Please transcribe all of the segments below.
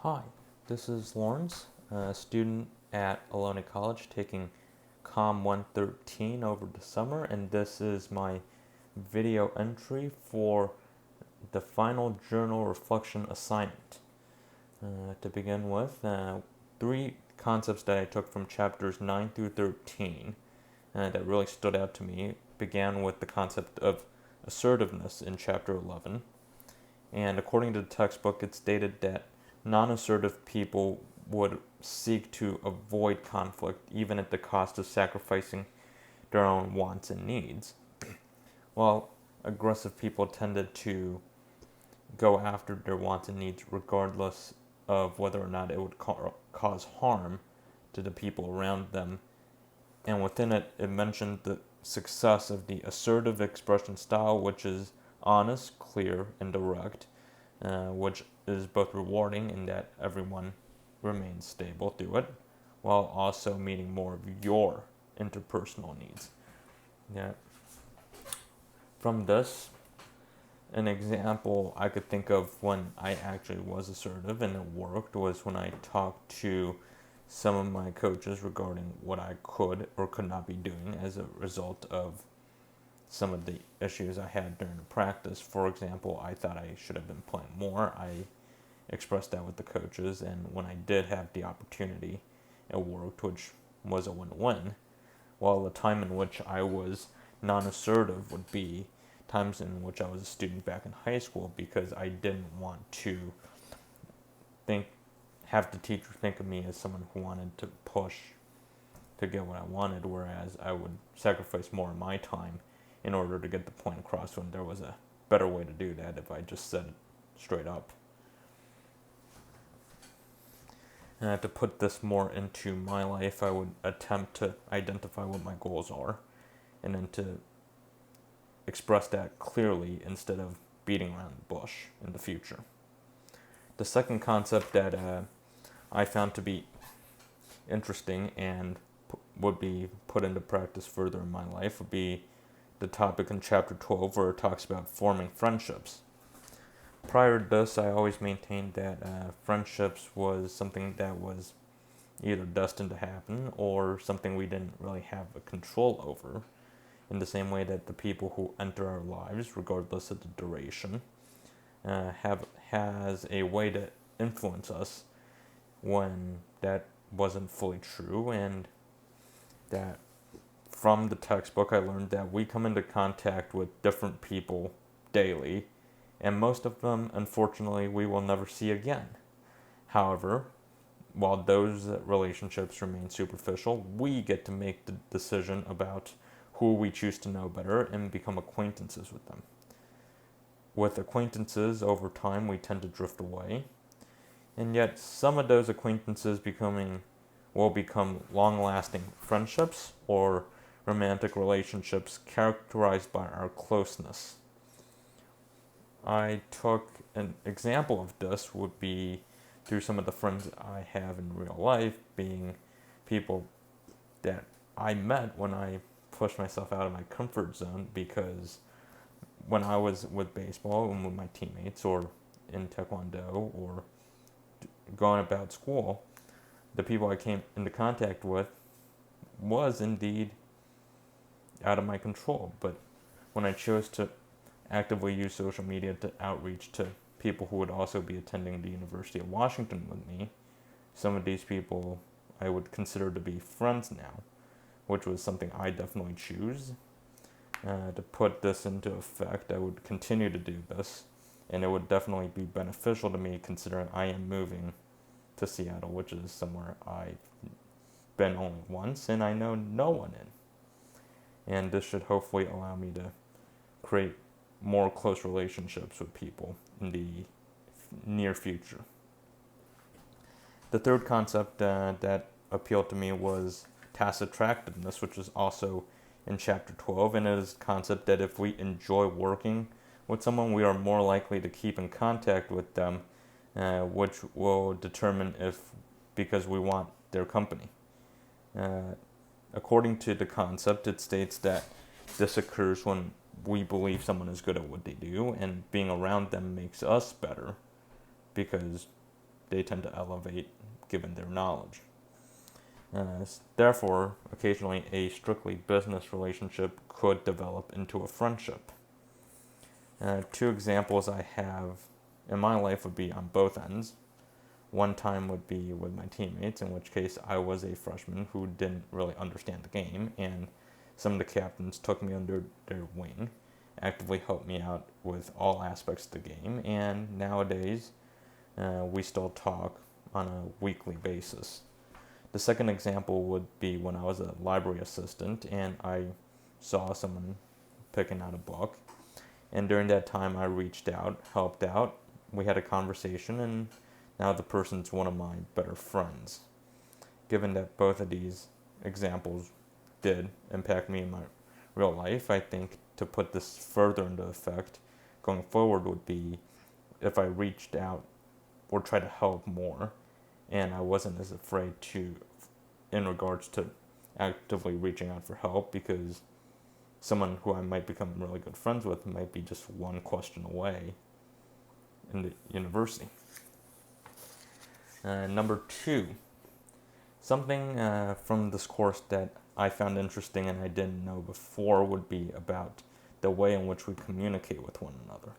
Hi, this is Lawrence, a student at Ohlone College taking COM 113 over the summer, and this is my video entry for the final journal reflection assignment. To begin with, three concepts that I took from chapters 9 through 13 that really stood out to me began with the concept of assertiveness in chapter 11. And according to the textbook, it stated that non-assertive people would seek to avoid conflict even at the cost of sacrificing their own wants and needs, while aggressive people tended to go after their wants and needs regardless of whether or not it would cause harm to the people around them. And within it, it mentioned the success of the assertive expression style, which is honest, clear, and direct, which is both rewarding in that everyone remains stable through it, while also meeting more of your interpersonal needs. Yeah. From this, an example I could think of when I actually was assertive and it worked was when I talked to some of my coaches regarding what I could or could not be doing as a result of some of the issues I had during the practice. For example, I thought I should have been playing more. I expressed that with the coaches, and when I did have the opportunity, it worked, which was a win-win. While the time in which I was non-assertive would be times in which I was a student back in high school because I didn't want to have the teacher think of me as someone who wanted to push to get what I wanted, whereas I would sacrifice more of my time in order to get the point across when there was a better way to do that if I just said it straight up. And to put this more into my life, I would attempt to identify what my goals are and then to express that clearly instead of beating around the bush in the future. The second concept that I found to be interesting and would be put into practice further in my life would be the topic in chapter 12 where it talks about forming friendships. Prior to this, I always maintained that friendships was something that was either destined to happen or something we didn't really have a control over, in the same way that the people who enter our lives, regardless of the duration, has a way to influence us when that wasn't fully true, and that from the textbook I learned that we come into contact with different people daily, and most of them, unfortunately, we will never see again. However, while those relationships remain superficial, we get to make the decision about who we choose to know better and become acquaintances with them. With acquaintances, over time, we tend to drift away, and yet some of those acquaintances will become long-lasting friendships or romantic relationships characterized by our closeness. I took an example of this would be through some of the friends I have in real life, being people that I met when I pushed myself out of my comfort zone, because when I was with baseball and with my teammates or in taekwondo or going about school, the people I came into contact with was indeed out of my control. But when I chose to actively use social media to outreach to people who would also be attending the University of Washington with me, some of these people I would consider to be friends now, which was something I definitely choose. To put this into effect, I would continue to do this, and it would definitely be beneficial to me considering I am moving to Seattle, which is somewhere I've been only once and I know no one in. And this should hopefully allow me to create more close relationships with people in the near future. The third concept that appealed to me was tacit attractiveness, which is also in chapter 12, and it is a concept that if we enjoy working with someone, we are more likely to keep in contact with them, which will determine if because we want their company. According to the concept, it states that this occurs when we believe someone is good at what they do, and being around them makes us better because they tend to elevate given their knowledge. Therefore, occasionally a strictly business relationship could develop into a friendship. Two examples I have in my life would be on both ends. One time would be with my teammates, in which case I was a freshman who didn't really understand the game, and some of the captains took me under their wing, actively helped me out with all aspects of the game, and nowadays we still talk on a weekly basis. The second example would be when I was a library assistant and I saw someone picking out a book, and during that time I reached out, helped out, we had a conversation, and now the person's one of my better friends. Given that both of these examples did impact me in my real life, I think to put this further into effect going forward would be if I reached out or tried to help more, and I wasn't as afraid to, in regards to actively reaching out for help, because someone who I might become really good friends with might be just one question away in the university. Number 2, something from this course that I found interesting and I didn't know before would be about the way in which we communicate with one another.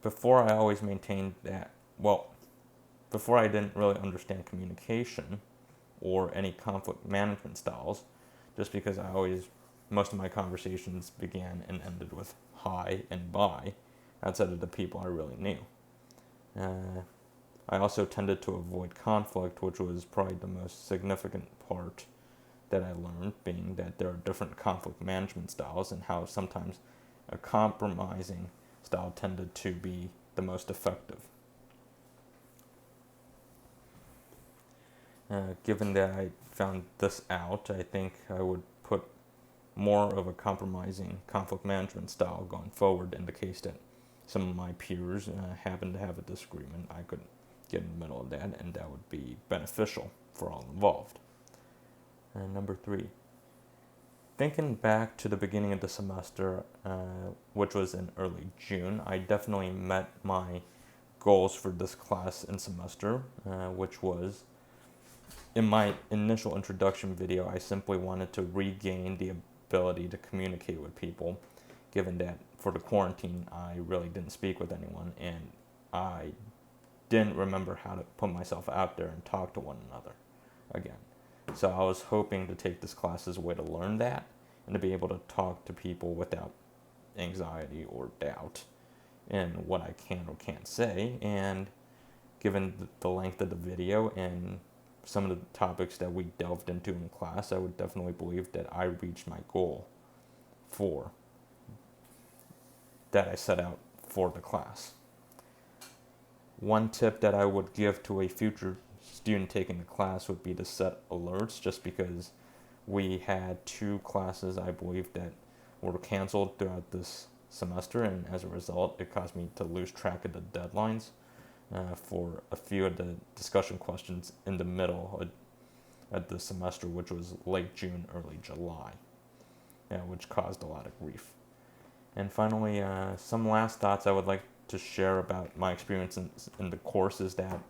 Before, I always maintained that, before I didn't really understand communication or any conflict management styles, just because most of my conversations began and ended with hi and bye outside of the people I really knew. I also tended to avoid conflict, which was probably the most significant part that I learned, being that there are different conflict management styles and how sometimes a compromising style tended to be the most effective. Given that I found this out, I think I would put more of a compromising conflict management style going forward in the case that some of my peers happen to have a disagreement. I could get in the middle of that, and that would be beneficial for all involved. Number 3, thinking back to the beginning of the semester, which was in early June, I definitely met my goals for this class and semester, which was, in my initial introduction video, I simply wanted to regain the ability to communicate with people, given that for the quarantine I really didn't speak with anyone, and I didn't remember how to put myself out there and talk to one another again. So I was hoping to take this class as a way to learn that and to be able to talk to people without anxiety or doubt in what I can or can't say. And given the length of the video and some of the topics that we delved into in class, I would definitely believe that I reached my goal that I set out for the class. One tip that I would give to a future student taking the class would be to set alerts, just because we had 2 classes, I believe, that were canceled throughout this semester, and as a result, it caused me to lose track of the deadlines for a few of the discussion questions in the middle of the semester, which was late June, early July, which caused a lot of grief. And finally, some last thoughts I would like to share about my experience in the course is that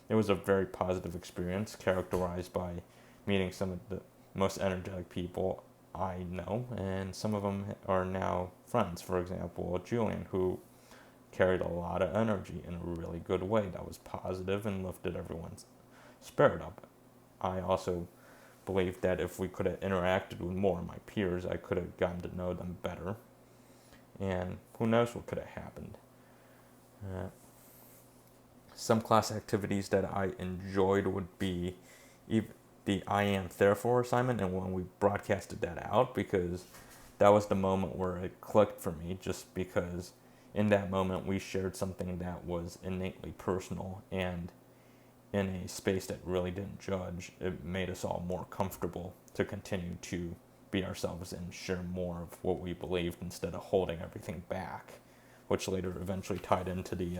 it was a very positive experience, characterized by meeting some of the most energetic people I know, and some of them are now friends. For example, Julian, who carried a lot of energy in a really good way that was positive and lifted everyone's spirit up. I also believe that if we could have interacted with more of my peers, I could have gotten to know them better, and who knows what could have happened. Some class activities that I enjoyed would be the I am therefore assignment, and when we broadcasted that out, because that was the moment where it clicked for me, just because in that moment we shared something that was innately personal, and in a space that really didn't judge, it made us all more comfortable to continue to be ourselves and share more of what we believed instead of holding everything back, which later eventually tied into the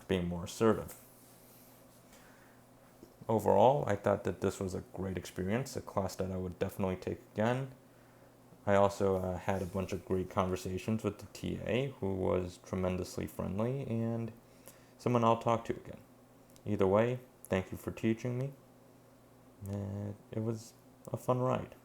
being more assertive. Overall, I thought that this was a great experience, a class that I would definitely take again. I also had a bunch of great conversations with the TA, who was tremendously friendly and someone I'll talk to again. either way, thank you for teaching me. And it was a fun ride.